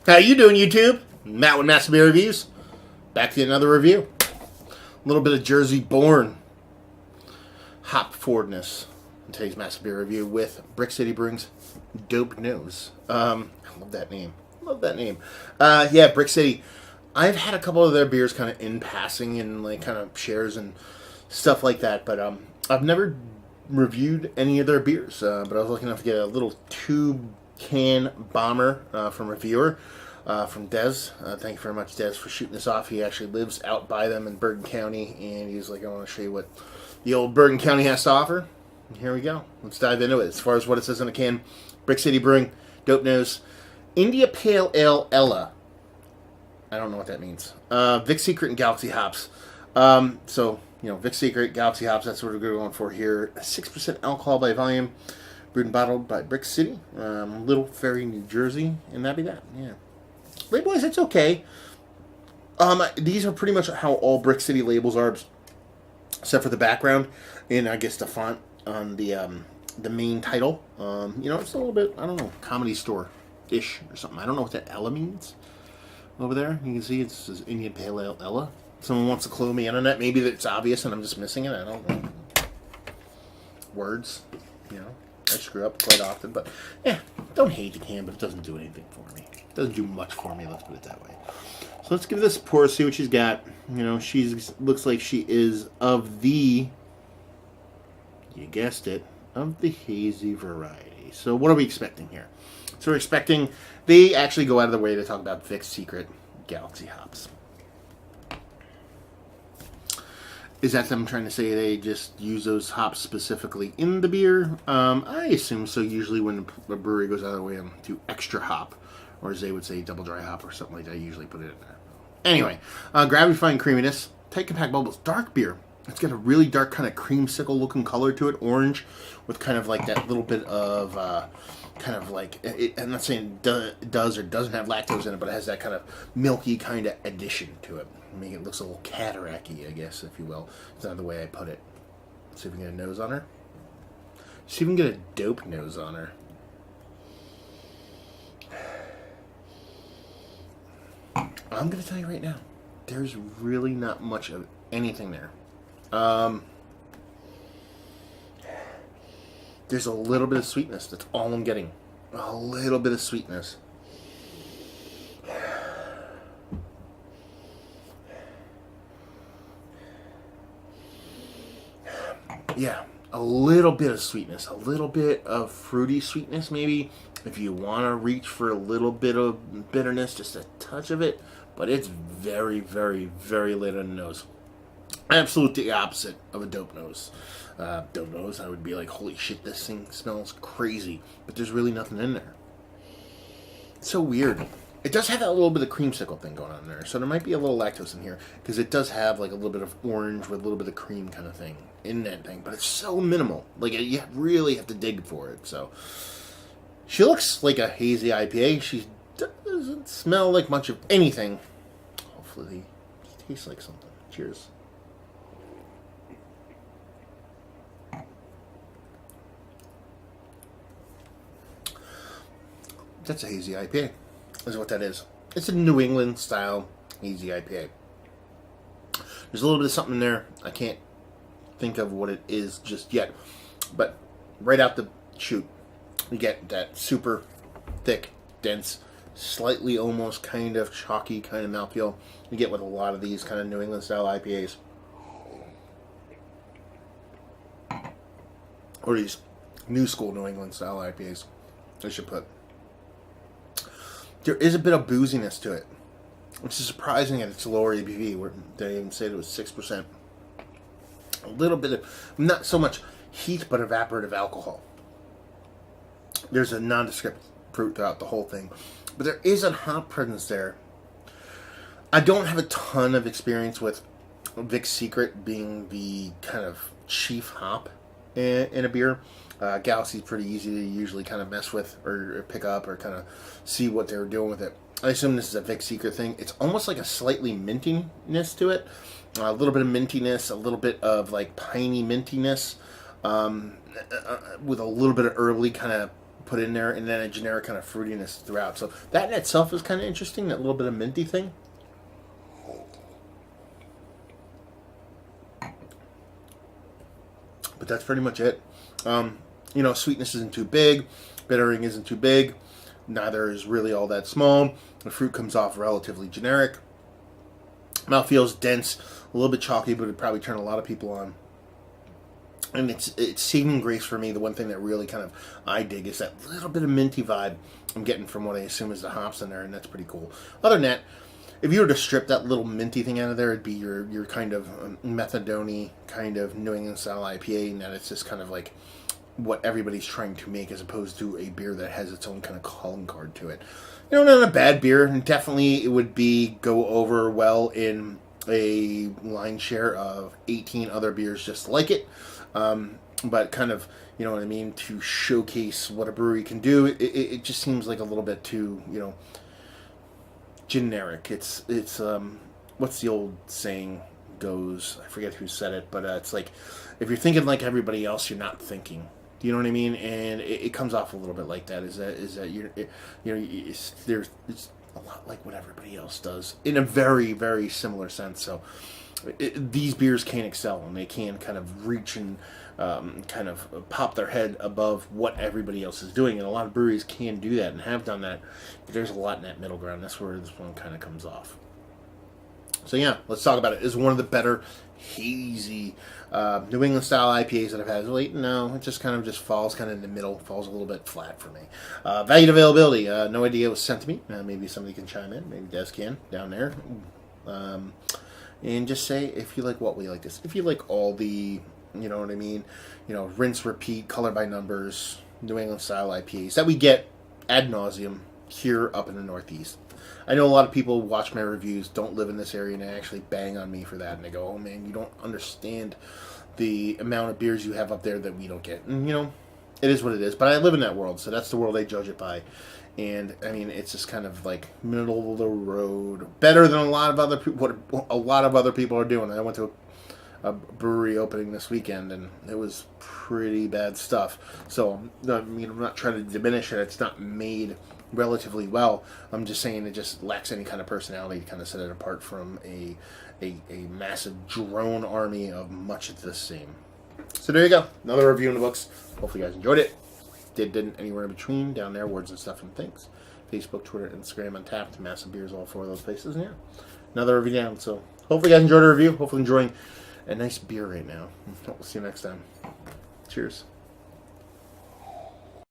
How you doing, YouTube? Matt with Massive Beer Reviews. Back to another review. A little bit of Jersey Born hop forwardness in today's Massive Beer Review with Brix City Brewing's Dope Nose. I love that name. Yeah, Brix City. I've had a couple of their beers kind of in passing and like kind of shares and stuff like that, but I've never reviewed any of their beers. But I was lucky enough to get a little tube can bomber from a viewer. From Des. Thank you very much, Des, for shooting this off. He actually lives out by them in Bergen County, and he's like, I want to show you what the old Bergen County has to offer. And here we go. Let's dive into it. As far as what it says in the can, Brix City Brewing, Dope Nose, India Pale Ale Ella. I don't know what that means. Vic Secret and Galaxy hops. Vic Secret, Galaxy hops, that's what we're going for here. 6% alcohol by volume, brewed and bottled by Brix City, Little Ferry, New Jersey, and that'd be that, yeah. Label-wise, it's okay. These are pretty much how all Brix City labels are, except for the background and I guess the font on the main title. It's a little bit, I don't know, comedy store-ish or something. I don't know what that Ella means over there. You can see it says Indian Pale Ale Ella. Someone wants to clue me in on that. Maybe it's obvious and I'm just missing it. I don't know. Words, I screw up quite often, but yeah, don't hate the can, but it doesn't do anything for me. It doesn't do much for me, let's put it that way. So let's give this a pour, see what she's got. Looks like she is of the, you guessed it, of the hazy variety. So what are we expecting here? So we're expecting, they actually go out of the way to talk about Vic Secret Galaxy hops. Is that them trying to say they just use those hops specifically in the beer? I assume so. Usually when a brewery goes out of the way to do extra hop, or as they would say, double dry hop or something like that, I usually put it in there. Anyway, gravity fine creaminess, tight compact bubbles, dark beer. It's got a really dark kind of creamsicle looking color to it, orange, with kind of like that little bit of I'm not saying it does or doesn't have lactose in it, but it has that kind of milky kind of addition to it. Making it looks a little cataract-y, I guess, if you will. It's not the way I put it. Let's see if we can get a nose on her. See if we can get a dope nose on her. I'm going to tell you right now, there's really not much of anything there. There's a little bit of sweetness. That's all I'm getting. A little bit of sweetness. Yeah, a little bit of sweetness. A little bit of fruity sweetness, maybe. If you want to reach for a little bit of bitterness, just a touch of it. But it's very, very, very late on the nose. Absolutely the opposite of a dope nose. Dope nose, I would be like, holy shit, this thing smells crazy. But there's really nothing in there. It's so weird. It does have that little bit of creamsicle thing going on there. So there might be a little lactose in here. Because it does have like a little bit of orange with a little bit of cream kind of thing in that thing. But it's so minimal. Like, you really have to dig for it. So she looks like a hazy IPA. She doesn't smell like much of anything. Hopefully it tastes like something. Cheers. That's a hazy IPA, is what that is. It's a New England style hazy IPA. There's a little bit of something in there. I can't think of what it is just yet. But right out the chute, you get that super thick, dense, slightly almost kind of chalky kind of mouthfeel you get with a lot of these kind of New England style IPAs. Or these new school New England style IPAs, I should put. There is a bit of booziness to it, which is surprising at its lower ABV, where they even said it was 6%. A little bit of, not so much heat, but evaporative alcohol. There's a nondescript fruit throughout the whole thing, but there is a hop presence there. I don't have a ton of experience with Vic Secret being the kind of chief hop in a beer. Galaxy's pretty easy to usually kind of mess with or pick up or kind of see what they're doing with it. I assume this is a Vic Secret thing. It's almost like a slightly mintiness to it. A little bit of mintiness, a little bit of like piney mintiness, with a little bit of early kind of put in there, and then a generic kind of fruitiness throughout. So that in itself is kind of interesting, that little bit of minty thing. But that's pretty much it. Sweetness isn't too big, bittering isn't too big, neither is really all that small. The fruit comes off relatively generic. Mouth feels dense, a little bit chalky, but it'd probably turn a lot of people on. And it's saving grace for me. The one thing that really kind of I dig is that little bit of minty vibe I'm getting from what I assume is the hops in there, and that's pretty cool. Other than that, if you were to strip that little minty thing out of there, it'd be your kind of methadone kind of New England style IPA, and that it's just kind of like what everybody's trying to make, as opposed to a beer that has its own kind of calling card to it. Not a bad beer, and definitely it would go over well in a line share of 18 other beers just like it. But kind of, you know what I mean, to showcase what a brewery can do, it just seems like a little bit too, generic. It's what's the old saying goes? I forget who said it, but it's like, if you're thinking like everybody else, you're not thinking. Do you know what I mean? And it comes off a little bit like that. Is that it's a lot like what everybody else does in a very, very similar sense. So these beers can excel, and they can kind of reach and kind of pop their head above what everybody else is doing. And a lot of breweries can do that and have done that. But there's a lot in that middle ground. That's where this one kind of comes off. So yeah, let's talk about it. It's one of the better hazy New England style IPAs that I've had. Wait, no, it just falls kind of in the middle, falls a little bit flat for me. Valued availability, no idea it was sent to me. Maybe somebody can chime in. Maybe Des can down there. And just say if you like what we like this. If you like all the, you know what I mean, rinse, repeat, color by numbers, New England style IPAs that we get ad nauseum here up in the Northeast. I know a lot of people watch my reviews, don't live in this area, and they actually bang on me for that. And they go, oh man, you don't understand the amount of beers you have up there that we don't get. And, it is what it is. But I live in that world, so that's the world I judge it by. And, I mean, it's just kind of like middle of the road. Better than a lot of other people, what a lot of other people are doing. I went to a brewery opening this weekend, and it was pretty bad stuff. So, I mean, I'm not trying to diminish it. It's not made relatively well. I'm just saying it just lacks any kind of personality to kind of set it apart from a massive drone army of much of the same. So there you go. Another review in the books. Hopefully you guys enjoyed it. Didn't, anywhere in between, down there, words and stuff and things. Facebook, Twitter, Instagram, Untapped, Massive Beers, all four of those places. And yeah, another review down. So hopefully you guys enjoyed the review. Hopefully enjoying a nice beer right now. We'll see you next time. Cheers.